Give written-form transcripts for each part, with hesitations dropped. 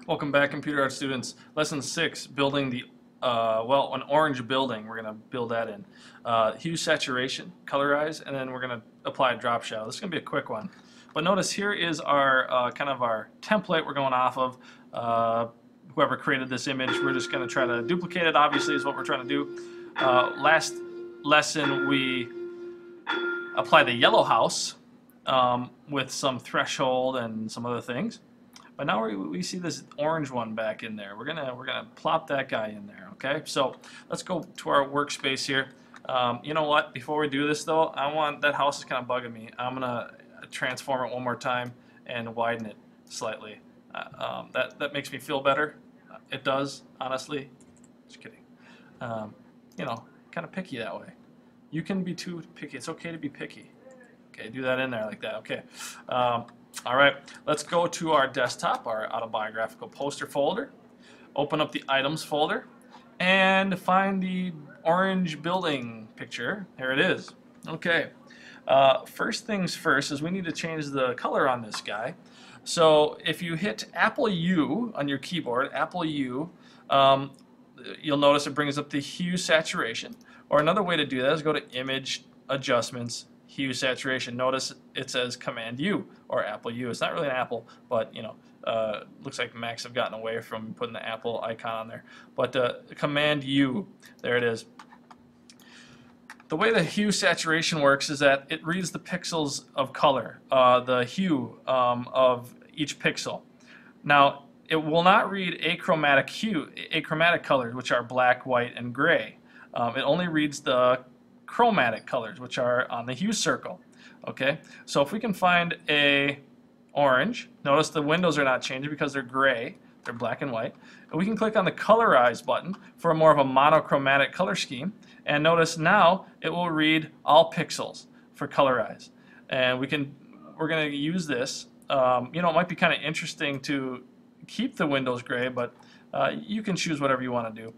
Welcome back, computer art students. Lesson 6, building an orange building. We're going to build that in. Hue, saturation, colorize, and then we're going to apply a drop shadow. This is going to be a quick one. But notice here is our kind of our template we're going off of. Whoever created this image, we're just going to try to duplicate it, obviously, is what we're trying to do. Last lesson, we applied the yellow house with some threshold and some other things. But now we see this orange one back in there. We're gonna plop that guy in there. Okay, so let's go to our workspace here. You know what? Before we do this though, that house is kind of bugging me. I'm gonna transform it one more time and widen it slightly. That makes me feel better. It does, honestly. Just kidding. You know, kind of picky that way. You can be too picky. It's okay to be picky. Okay, do that in there like that. Okay. All right, let's go to our desktop, our autobiographical poster folder. Open up the items folder and find the orange building picture. Here it is. Okay. First things first is we need to change the color on this guy. So if you hit Apple U on your keyboard, Apple U, you'll notice it brings up the hue saturation. Or another way to do that is go to Image Adjustments, Hue Saturation. Notice it says Command U or Apple U. It's not really an apple, but you know, looks like Macs have gotten away from putting the Apple icon on there. But Command U, there it is. The way the hue saturation works is that it reads the pixels of color, the hue of each pixel. Now, it will not read achromatic colors, which are black, white, and gray. It only reads the chromatic colors, which are on the hue circle. Okay, so if we can find a orange, notice the windows are not changing because they're gray, they're black and white. And we can click on the colorize button for a more of a monochromatic color scheme, and notice now it will read all pixels for colorize. And we're going to use this. You know, it might be kind of interesting to keep the windows gray, but you can choose whatever you want to do.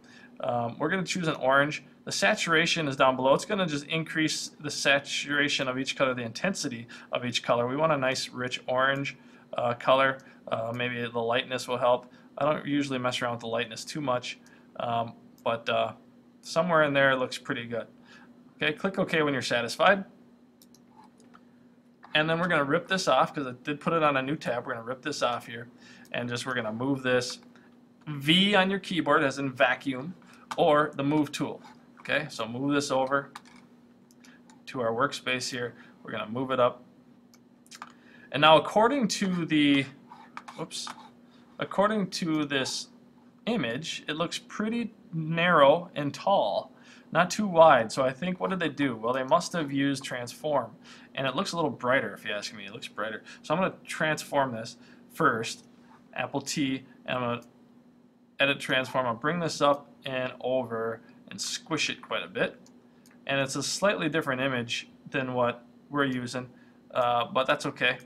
We're going to choose an orange. The saturation is down below. It's going to just increase the saturation of each color, the intensity of each color. We want a nice rich orange color. Maybe the lightness will help. I don't usually mess around with the lightness too much, but somewhere in there it looks pretty good. Okay, click OK when you're satisfied. And then we're going to rip this off because I did put it on a new tab. We're going to rip this off here and we're going to move this. V on your keyboard as in vacuum, or the move tool. Okay, so move this over to our workspace here. We're going to move it up. And now according to this image, it looks pretty narrow and tall, not too wide. So I think, what did they do? Well, they must have used transform. And it looks a little brighter, if you ask me. It looks brighter. So I'm going to transform this first, Apple T, and I'm going to edit transform. I'll bring this up and over and squish it quite a bit. And it's a slightly different image than what we're using, but that's okay.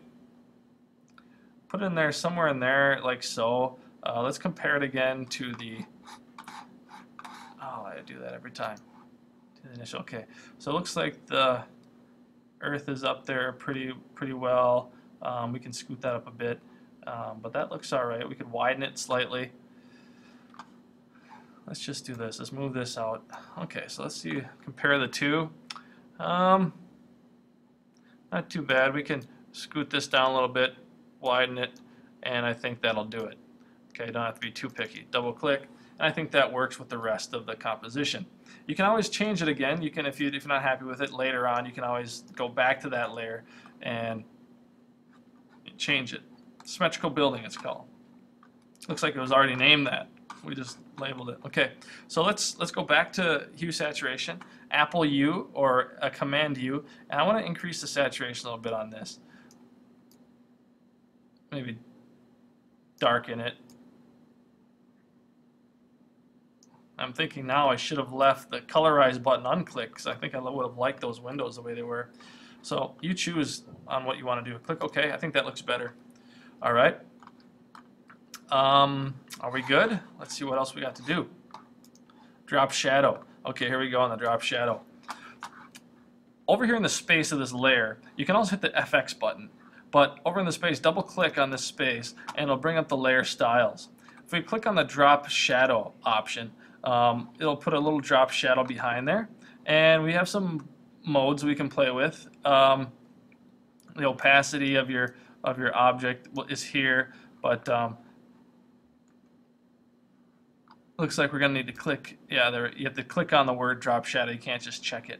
Put it in there, somewhere in there, like so. Let's compare it again to the, oh, I do that every time. To the initial, okay. So it looks like the Earth is up there pretty well. We can scoot that up a bit, but that looks all right. We could widen it slightly. Let's just do this. Let's move this out. Okay, so let's see, compare the two. Not too bad. We can scoot this down a little bit, widen it, and I think that'll do it. Okay, don't have to be too picky. Double click, and I think that works with the rest of the composition. You can always change it again. You can, if you're not happy with it later on, you can always go back to that layer and change it. Symmetrical building, it's called. Looks like it was already named that. We just labeled it. Okay, so let's go back to hue saturation, Apple U or a Command U, and I want to increase the saturation a little bit on this. Maybe darken it. I'm thinking now I should have left the colorize button unclicked because I think I would have liked those windows the way they were. So you choose on what you want to do. Click OK. I think that looks better. All right. Are we good? Let's see what else we got to do. Drop shadow. Okay, here we go on the drop shadow. Over here in the space of this layer, you can also hit the FX button. But over in the space, double click on this space and it'll bring up the layer styles. if we click on the drop shadow option, it'll put a little drop shadow behind there, and we have some modes we can play with. The opacity of your object is here, but looks like we're going to need to click. Yeah, there you have to click on the word drop shadow. You can't just check it.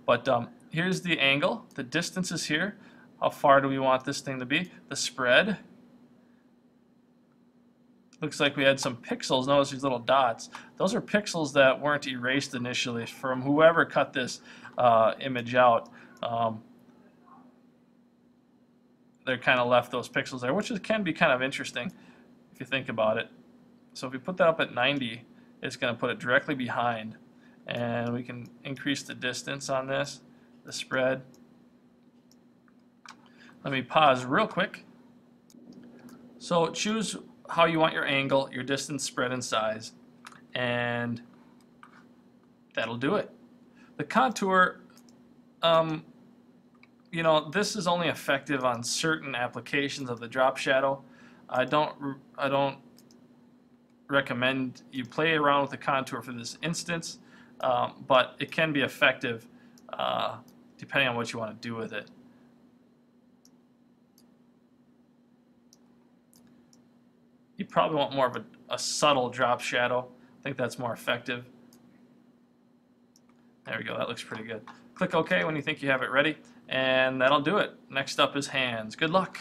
But here's the angle. The distance is here. How far do we want this thing to be? The spread. Looks like we had some pixels. Notice these little dots. Those are pixels that weren't erased initially from whoever cut this image out. They kind of left those pixels there, which can be kind of interesting if you think about it. So if we put that up at 90, it's going to put it directly behind. And we can increase the distance on this, the spread. Let me pause real quick. So choose how you want your angle, your distance, spread, and size, and that'll do it. The contour, you know, this is only effective on certain applications of the drop shadow. I don't recommend you play around with the contour for this instance, but it can be effective depending on what you want to do with it. You probably want more of a subtle drop shadow. I think that's more effective. There we go, that looks pretty good. Click OK when you think you have it ready, and that'll do it. Next up is hands. Good luck.